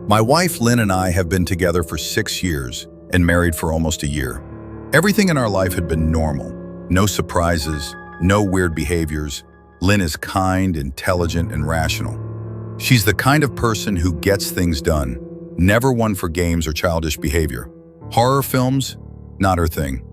My wife Lynn and I have been together for 6 years and married for almost a year. Everything in our life had been normal. No surprises, no weird behaviors. Lynn is kind, intelligent, and rational. She's the kind of person who gets things done, never one for games or childish behavior. Horror films? Not her thing.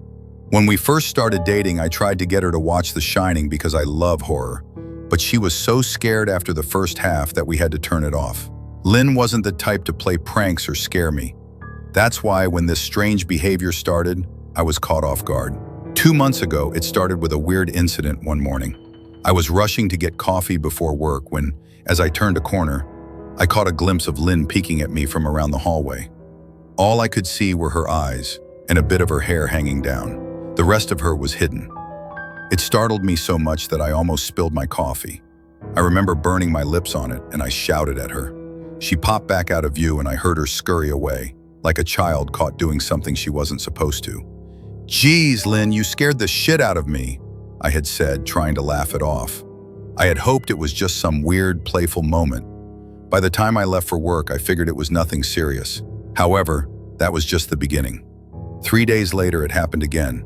When we first started dating, I tried to get her to watch The Shining because I love horror, but she was so scared after the first half that we had to turn it off. Lynn wasn't the type to play pranks or scare me. That's why when this strange behavior started, I was caught off guard. 2 months ago, it started with a weird incident one morning. I was rushing to get coffee before work when, as I turned a corner, I caught a glimpse of Lynn peeking at me from around the hallway. All I could see were her eyes and a bit of her hair hanging down. The rest of her was hidden. It startled me so much that I almost spilled my coffee. I remember burning my lips on it, and I shouted at her. She popped back out of view, and I heard her scurry away, like a child caught doing something she wasn't supposed to. "Geez, Lynn, you scared the shit out of me," I had said, trying to laugh it off. I had hoped it was just some weird, playful moment. By the time I left for work, I figured it was nothing serious. However, that was just the beginning. 3 days later, it happened again.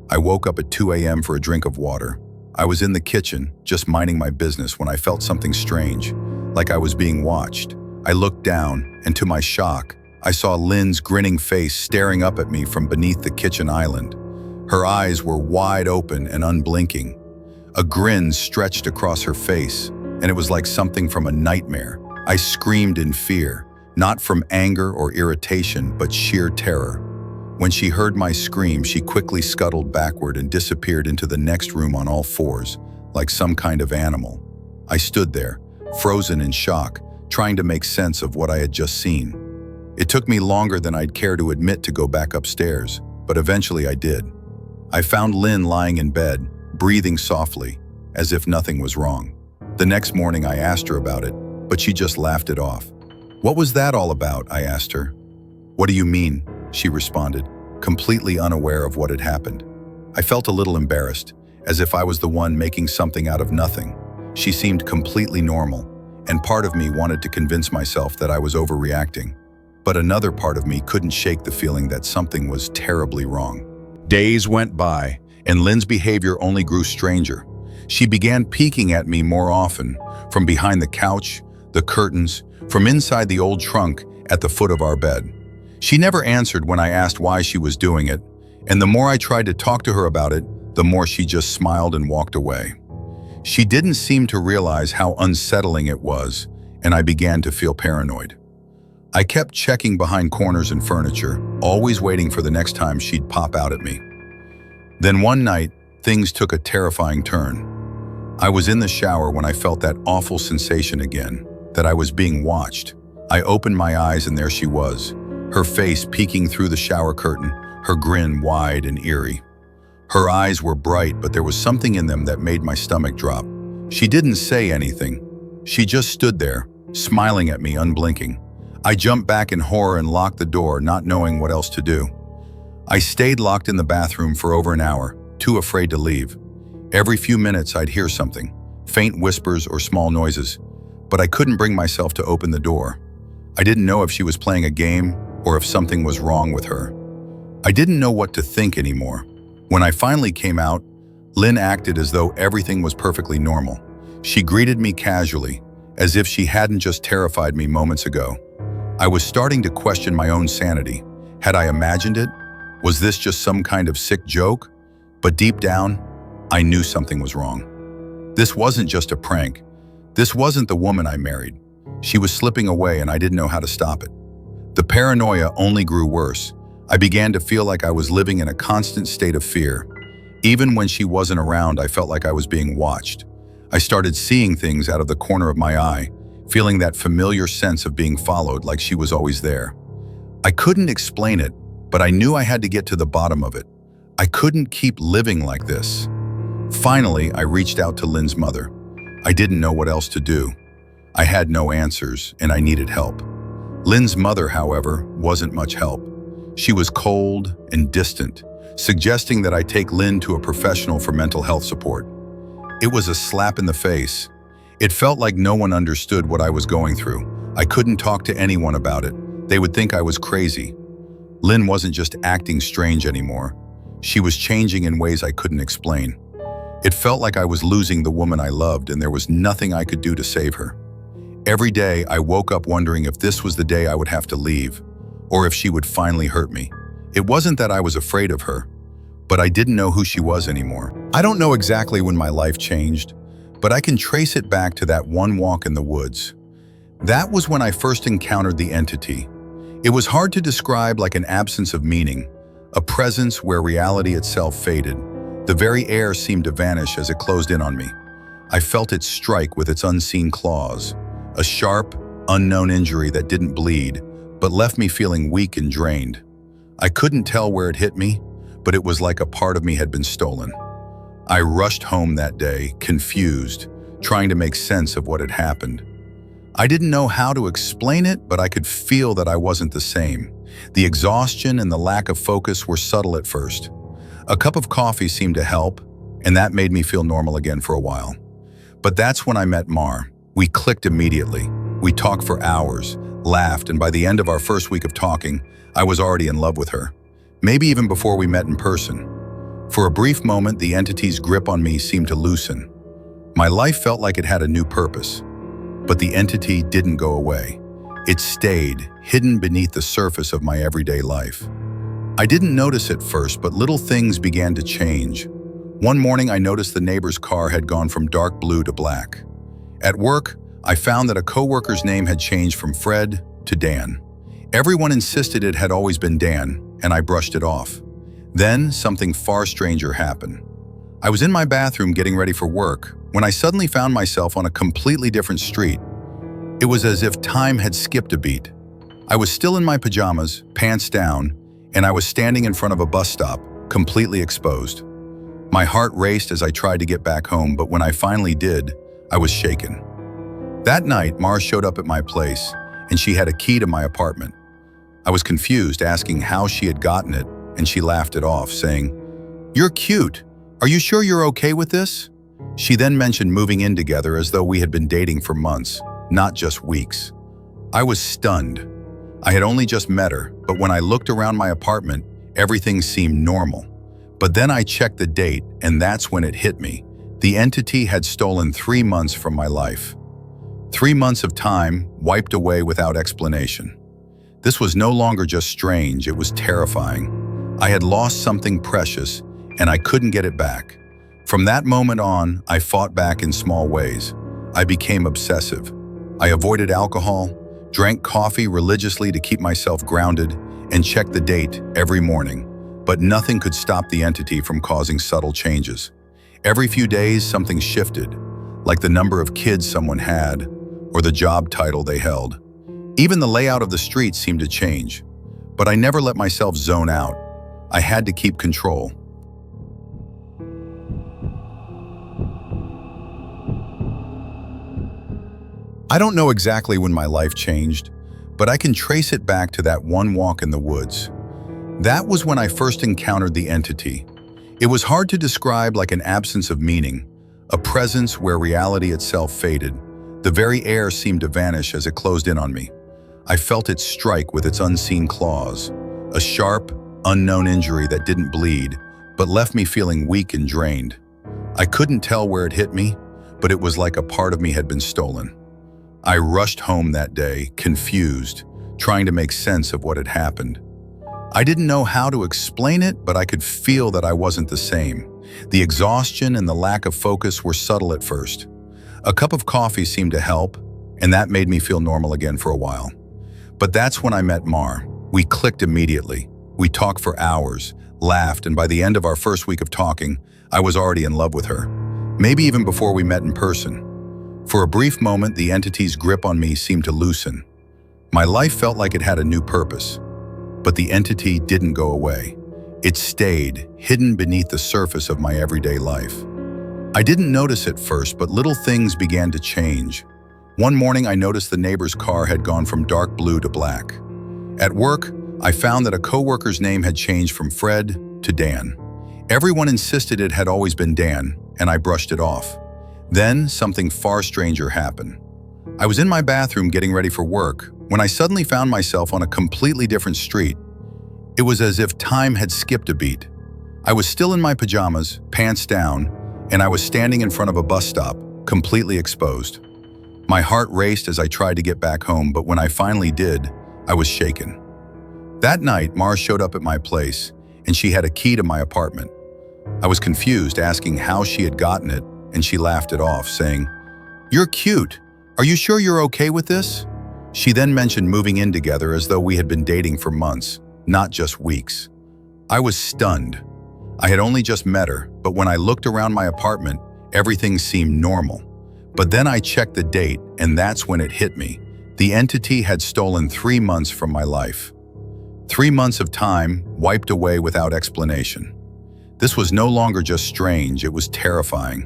I woke up at 2 a.m. for a drink of water. I was in the kitchen, just minding my business, when I felt something strange, like I was being watched. I looked down, and to my shock, I saw Lynn's grinning face staring up at me from beneath the kitchen island. Her eyes were wide open and unblinking. A grin stretched across her face, and it was like something from a nightmare. I screamed in fear, not from anger or irritation, but sheer terror. When she heard my scream, she quickly scuttled backward and disappeared into the next room on all fours, like some kind of animal. I stood there, frozen in shock, trying to make sense of what I had just seen. It took me longer than I'd care to admit to go back upstairs, but eventually I did. I found Lynn lying in bed, breathing softly, as if nothing was wrong. The next morning I asked her about it, but she just laughed it off. "What was that all about?" I asked her. "What do you mean?" she responded, completely unaware of what had happened. I felt a little embarrassed, as if I was the one making something out of nothing. She seemed completely normal, and part of me wanted to convince myself that I was overreacting. But another part of me couldn't shake the feeling that something was terribly wrong. Days went by, and Lynn's behavior only grew stranger. She began peeking at me more often, from behind the couch, the curtains, from inside the old trunk at the foot of our bed. She never answered when I asked why she was doing it, and the more I tried to talk to her about it, the more she just smiled and walked away. She didn't seem to realize how unsettling it was, and I began to feel paranoid. I kept checking behind corners and furniture, always waiting for the next time she'd pop out at me. Then one night, things took a terrifying turn. I was in the shower when I felt that awful sensation again, that I was being watched. I opened my eyes and there she was, her face peeking through the shower curtain, her grin wide and eerie. Her eyes were bright, but there was something in them that made my stomach drop. She didn't say anything. She just stood there, smiling at me, unblinking. I jumped back in horror and locked the door, not knowing what else to do. I stayed locked in the bathroom for over an hour, too afraid to leave. Every few minutes I'd hear something, faint whispers or small noises, but I couldn't bring myself to open the door. I didn't know if she was playing a game or if something was wrong with her. I didn't know what to think anymore. When I finally came out, Lynn acted as though everything was perfectly normal. She greeted me casually, as if she hadn't just terrified me moments ago. I was starting to question my own sanity. Had I imagined it? Was this just some kind of sick joke? But deep down, I knew something was wrong. This wasn't just a prank. This wasn't the woman I married. She was slipping away and I didn't know how to stop it. The paranoia only grew worse. I began to feel like I was living in a constant state of fear. Even when she wasn't around, I felt like I was being watched. I started seeing things out of the corner of my eye, feeling that familiar sense of being followed, like she was always there. I couldn't explain it, but I knew I had to get to the bottom of it. I couldn't keep living like this. Finally, I reached out to Lynn's mother. I didn't know what else to do. I had no answers, and I needed help. Lynn's mother, however, wasn't much help. She was cold and distant, suggesting that I take Lynn to a professional for mental health support. It was a slap in the face. It felt like no one understood what I was going through, I couldn't talk to anyone about it. They would think I was crazy. Lynn wasn't just acting strange anymore. She was changing in ways I couldn't explain. It felt like I was losing the woman I loved and there was nothing I could do to save her. Every day, I woke up wondering if this was the day I would have to leave, or if she would finally hurt me. It wasn't that I was afraid of her, but I didn't know who she was anymore. I don't know exactly when my life changed, but I can trace it back to that one walk in the woods. That was when I first encountered the entity. It was hard to describe, like an absence of meaning, a presence where reality itself faded. The very air seemed to vanish as it closed in on me. I felt it strike with its unseen claws, a sharp, unknown injury that didn't bleed, but left me feeling weak and drained. I couldn't tell where it hit me, but it was like a part of me had been stolen. I rushed home that day, confused, trying to make sense of what had happened. I didn't know how to explain it, but I could feel that I wasn't the same. The exhaustion and the lack of focus were subtle at first. A cup of coffee seemed to help, and that made me feel normal again for a while. But that's when I met Mar. We clicked immediately. We talked for hours, laughed, and by the end of our first week of talking, I was already in love with her. Maybe even before we met in person. For a brief moment, the entity's grip on me seemed to loosen. My life felt like it had a new purpose. But the entity didn't go away. It stayed, hidden beneath the surface of my everyday life. I didn't notice at first, but little things began to change. One morning, I noticed the neighbor's car had gone from dark blue to black. At work, I found that a coworker's name had changed from Fred to Dan. Everyone insisted it had always been Dan, and I brushed it off. Then, something far stranger happened. I was in my bathroom getting ready for work when I suddenly found myself on a completely different street. It was as if time had skipped a beat. I was still in my pajamas, pants down, and I was standing in front of a bus stop, completely exposed. My heart raced as I tried to get back home, but when I finally did, I was shaken. That night, Mars showed up at my place, and she had a key to my apartment. I was confused, asking how she had gotten it, and she laughed it off, saying, "You're cute. Are you sure you're okay with this?" She then mentioned moving in together as though we had been dating for months, not just weeks. I was stunned. I had only just met her, but when I looked around my apartment, everything seemed normal. But then I checked the date, and that's when it hit me. The entity had stolen 3 months from my life. 3 months of time wiped away without explanation. This was no longer just strange, it was terrifying. I had lost something precious, and I couldn't get it back. From that moment on, I fought back in small ways. I became obsessive. I avoided alcohol, drank coffee religiously to keep myself grounded, and checked the date every morning. But nothing could stop the entity from causing subtle changes. Every few days, something shifted, like the number of kids someone had, or the job title they held. Even the layout of the street seemed to change. But I never let myself zone out. I had to keep control. I don't know exactly when my life changed, but I can trace it back to that one walk in the woods. That was when I first encountered the entity. It was hard to describe, like an absence of meaning, a presence where reality itself faded. The very air seemed to vanish as it closed in on me. I felt it strike with its unseen claws, a sharp, unknown injury that didn't bleed, but left me feeling weak and drained. I couldn't tell where it hit me, but it was like a part of me had been stolen. I rushed home that day, confused, trying to make sense of what had happened. I didn't know how to explain it, but I could feel that I wasn't the same. The exhaustion and the lack of focus were subtle at first. A cup of coffee seemed to help, and that made me feel normal again for a while. But that's when I met Mar. We clicked immediately. We talked for hours, laughed, and by the end of our first week of talking, I was already in love with her. Maybe even before we met in person. For a brief moment, the entity's grip on me seemed to loosen. My life felt like it had a new purpose. But the entity didn't go away. It stayed, hidden beneath the surface of my everyday life. I didn't notice at first, but little things began to change. One morning, I noticed the neighbor's car had gone from dark blue to black. At work, I found that a coworker's name had changed from Fred to Dan. Everyone insisted it had always been Dan, and I brushed it off. Then, something far stranger happened. I was in my bathroom getting ready for work when I suddenly found myself on a completely different street. It was as if time had skipped a beat. I was still in my pajamas, pants down, and I was standing in front of a bus stop, completely exposed. My heart raced as I tried to get back home, but when I finally did, I was shaken. That night, Mars showed up at my place, and she had a key to my apartment. I was confused, asking how she had gotten it, and she laughed it off, saying, "You're cute. Are you sure you're okay with this?" She then mentioned moving in together as though we had been dating for months, not just weeks. I was stunned. I had only just met her, but when I looked around my apartment, everything seemed normal. But then I checked the date, and that's when it hit me. The entity had stolen 3 months from my life. 3 months of time wiped away without explanation. This was no longer just strange, it was terrifying.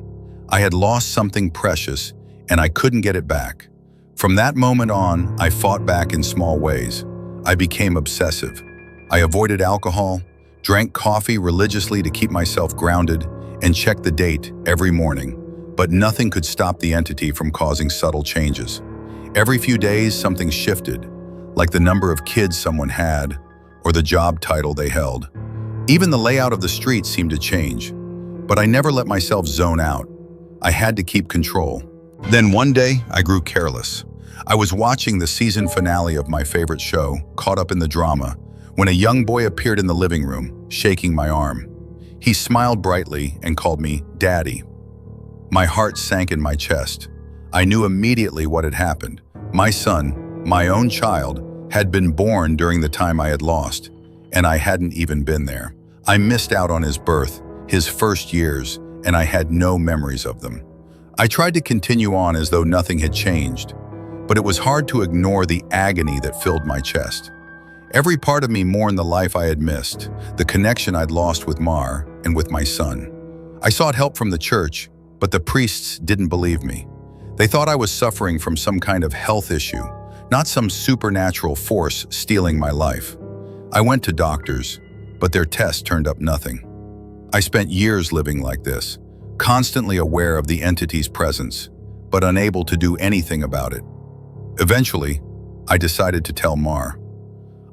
I had lost something precious, and I couldn't get it back. From that moment on, I fought back in small ways. I became obsessive. I avoided alcohol, drank coffee religiously to keep myself grounded, and checked the date every morning. But nothing could stop the entity from causing subtle changes. Every few days, something shifted, like the number of kids someone had or the job title they held. Even the layout of the street seemed to change, but I never let myself zone out. I had to keep control. Then one day, I grew careless. I was watching the season finale of my favorite show, caught up in the drama, when a young boy appeared in the living room, shaking my arm. He smiled brightly and called me Daddy. My heart sank in my chest. I knew immediately what had happened. My son, my own child, had been born during the time I had lost, and I hadn't even been there. I missed out on his birth, his first years, and I had no memories of them. I tried to continue on as though nothing had changed, but it was hard to ignore the agony that filled my chest. Every part of me mourned the life I had missed, the connection I'd lost with Mar and with my son. I sought help from the church, but the priests didn't believe me. They thought I was suffering from some kind of health issue, not some supernatural force stealing my life. I went to doctors, but their tests turned up nothing. I spent years living like this, constantly aware of the entity's presence, but unable to do anything about it. Eventually, I decided to tell Mar.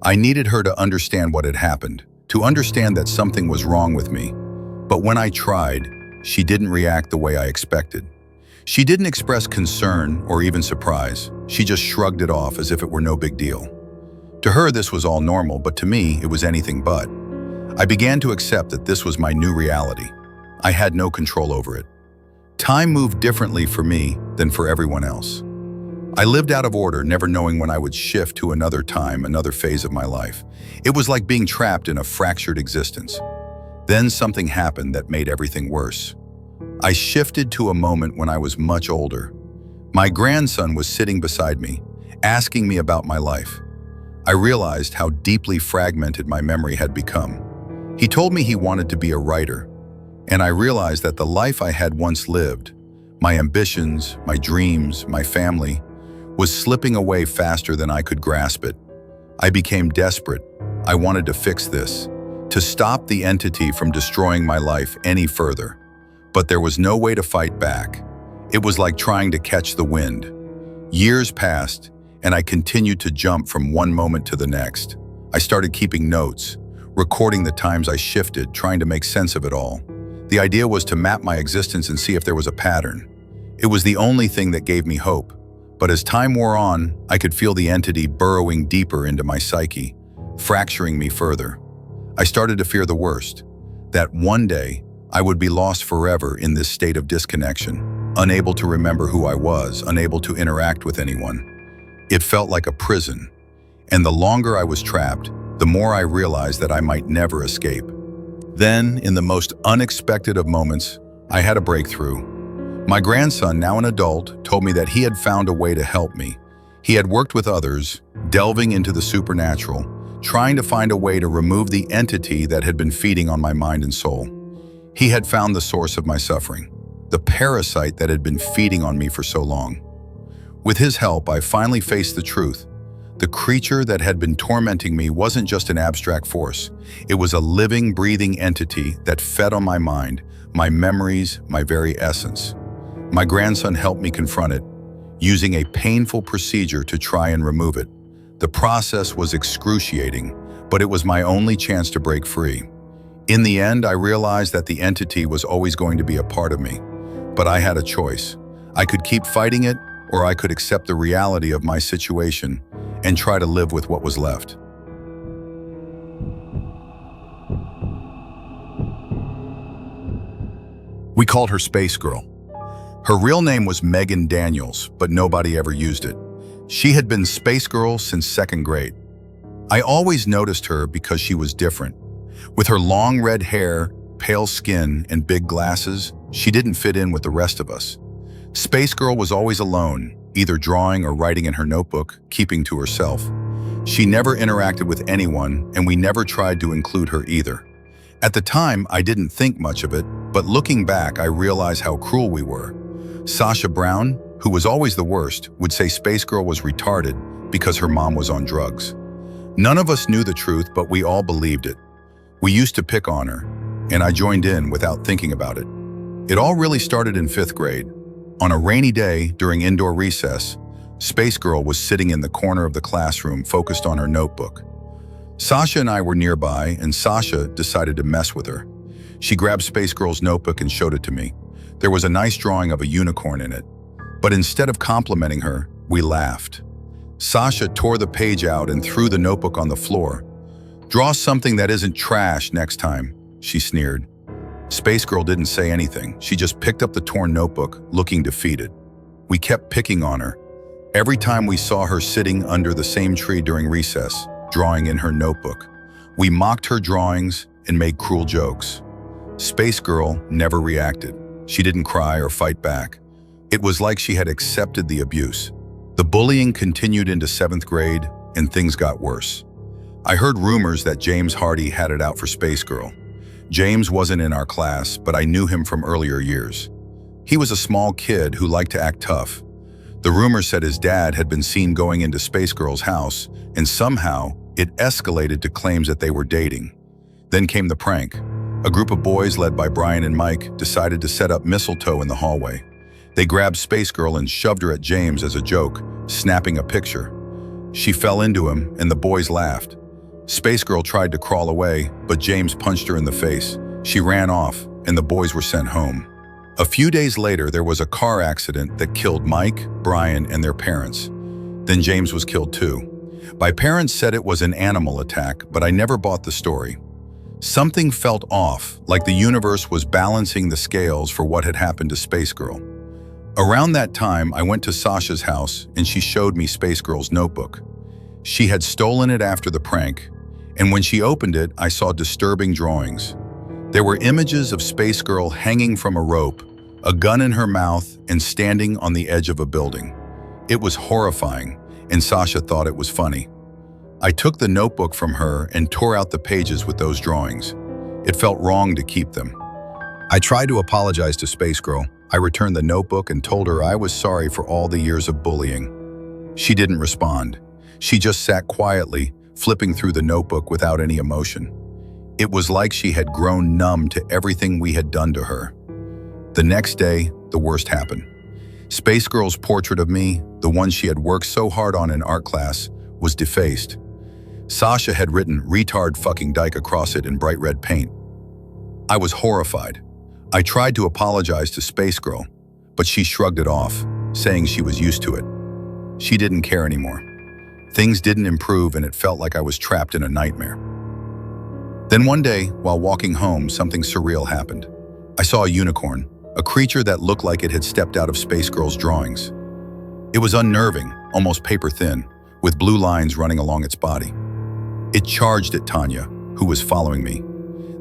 I needed her to understand what had happened, to understand that something was wrong with me. But when I tried, she didn't react the way I expected. She didn't express concern or even surprise. She just shrugged it off as if it were no big deal. To her, this was all normal, but to me, it was anything but. I began to accept that this was my new reality. I had no control over it. Time moved differently for me than for everyone else. I lived out of order, never knowing when I would shift to another time, another phase of my life. It was like being trapped in a fractured existence. Then something happened that made everything worse. I shifted to a moment when I was much older. My grandson was sitting beside me, asking me about my life. I realized how deeply fragmented my memory had become. He told me he wanted to be a writer, and I realized that the life I had once lived, my ambitions, my dreams, my family, was slipping away faster than I could grasp it. I became desperate. I wanted to fix this, to stop the entity from destroying my life any further. But there was no way to fight back. It was like trying to catch the wind. Years passed, and I continued to jump from one moment to the next. I started keeping notes, recording the times I shifted, trying to make sense of it all. The idea was to map my existence and see if there was a pattern. It was the only thing that gave me hope. But as time wore on, I could feel the entity burrowing deeper into my psyche, fracturing me further. I started to fear the worst, that one day I would be lost forever in this state of disconnection, unable to remember who I was, unable to interact with anyone. It felt like a prison, and the longer I was trapped, the more I realized that I might never escape. Then, in the most unexpected of moments, I had a breakthrough. My grandson, now an adult, told me that he had found a way to help me. He had worked with others, delving into the supernatural, trying to find a way to remove the entity that had been feeding on my mind and soul. He had found the source of my suffering, the parasite that had been feeding on me for so long. With his help, I finally faced the truth. The creature that had been tormenting me wasn't just an abstract force. It was a living, breathing entity that fed on my mind, my memories, my very essence. My grandson helped me confront it, using a painful procedure to try and remove it. The process was excruciating, but it was my only chance to break free. In the end, I realized that the entity was always going to be a part of me, but I had a choice. I could keep fighting it, or I could accept the reality of my situation and try to live with what was left. We called her Space Girl. Her real name was Megan Daniels, but nobody ever used it. She had been Space Girl since second grade. I always noticed her because she was different. With her long red hair, pale skin, and big glasses, she didn't fit in with the rest of us. Space Girl was always alone, either drawing or writing in her notebook, keeping to herself. She never interacted with anyone, and we never tried to include her either. At the time, I didn't think much of it, but looking back, I realized how cruel we were. Sasha Brown, who was always the worst, would say Space Girl was retarded because her mom was on drugs. None of us knew the truth, but we all believed it. We used to pick on her, and I joined in without thinking about it. It all really started in 5th grade. On a rainy day during indoor recess, Space Girl was sitting in the corner of the classroom focused on her notebook. Sasha and I were nearby, and Sasha decided to mess with her. She grabbed Space Girl's notebook and showed it to me. There was a nice drawing of a unicorn in it. But instead of complimenting her, we laughed. Sasha tore the page out and threw the notebook on the floor. "Draw something that isn't trash next time," she sneered. Space Girl didn't say anything. She just picked up the torn notebook, looking defeated. We kept picking on her. Every time we saw her sitting under the same tree during recess, drawing in her notebook, we mocked her drawings and made cruel jokes. Space Girl never reacted. She didn't cry or fight back. It was like she had accepted the abuse. The bullying continued into 7th grade, and things got worse. I heard rumors that James Hardy had it out for Space Girl. James wasn't in our class, but I knew him from earlier years. He was a small kid who liked to act tough. The rumor said his dad had been seen going into Space Girl's house, and somehow it escalated to claims that they were dating. Then came the prank. A group of boys led by Brian and Mike decided to set up mistletoe in the hallway. They grabbed Space Girl and shoved her at James as a joke, snapping a picture. She fell into him, and the boys laughed. Space Girl tried to crawl away, but James punched her in the face. She ran off, and the boys were sent home. A few days later, there was a car accident that killed Mike, Brian, and their parents. Then James was killed too. My parents said it was an animal attack, but I never bought the story. Something felt off, like the universe was balancing the scales for what had happened to Space Girl. Around that time, I went to Sasha's house, and she showed me Space Girl's notebook. She had stolen it after the prank, and when she opened it, I saw disturbing drawings. There were images of Space Girl hanging from a rope, a gun in her mouth, and standing on the edge of a building. It was horrifying, and Sasha thought it was funny. I took the notebook from her and tore out the pages with those drawings. It felt wrong to keep them. I tried to apologize to Space Girl. I returned the notebook and told her I was sorry for all the years of bullying. She didn't respond. She just sat quietly, flipping through the notebook without any emotion. It was like she had grown numb to everything we had done to her. The next day, the worst happened. Space Girl's portrait of me, the one she had worked so hard on in art class, was defaced. Sasha had written "retard fucking dyke" across it in bright red paint. I was horrified. I tried to apologize to Space Girl, but she shrugged it off, saying she was used to it. She didn't care anymore. Things didn't improve, and it felt like I was trapped in a nightmare. Then one day, while walking home, something surreal happened. I saw a unicorn, a creature that looked like it had stepped out of Space Girl's drawings. It was unnerving, almost paper thin, with blue lines running along its body. It charged at Tanya, who was following me.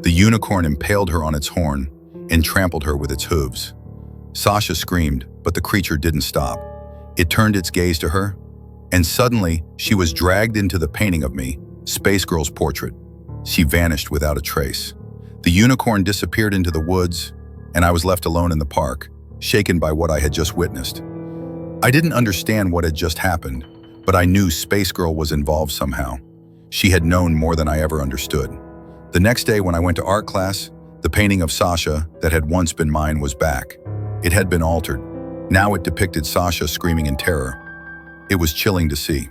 The unicorn impaled her on its horn and trampled her with its hooves. Sasha screamed, but the creature didn't stop. It turned its gaze to her, and suddenly she was dragged into the painting of me, Space Girl's portrait. She vanished without a trace. The unicorn disappeared into the woods, and I was left alone in the park, shaken by what I had just witnessed. I didn't understand what had just happened, but I knew Space Girl was involved somehow. She had known more than I ever understood. The next day when I went to art class, the painting of Sasha that had once been mine was back. It had been altered. Now it depicted Sasha screaming in terror. It was chilling to see.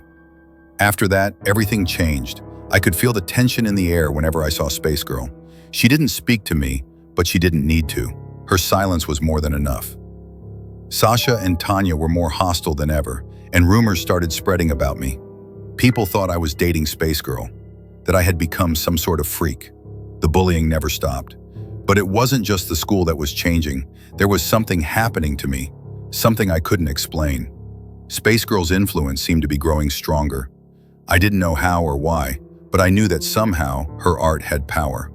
After that, everything changed. I could feel the tension in the air whenever I saw Space Girl. She didn't speak to me, but she didn't need to. Her silence was more than enough. Sasha and Tanya were more hostile than ever, and rumors started spreading about me. People thought I was dating Space Girl, that I had become some sort of freak. The bullying never stopped. But it wasn't just the school that was changing. There was something happening to me, something I couldn't explain. Space Girl's influence seemed to be growing stronger. I didn't know how or why, but I knew that somehow her art had power.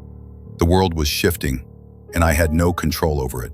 The world was shifting, and I had no control over it.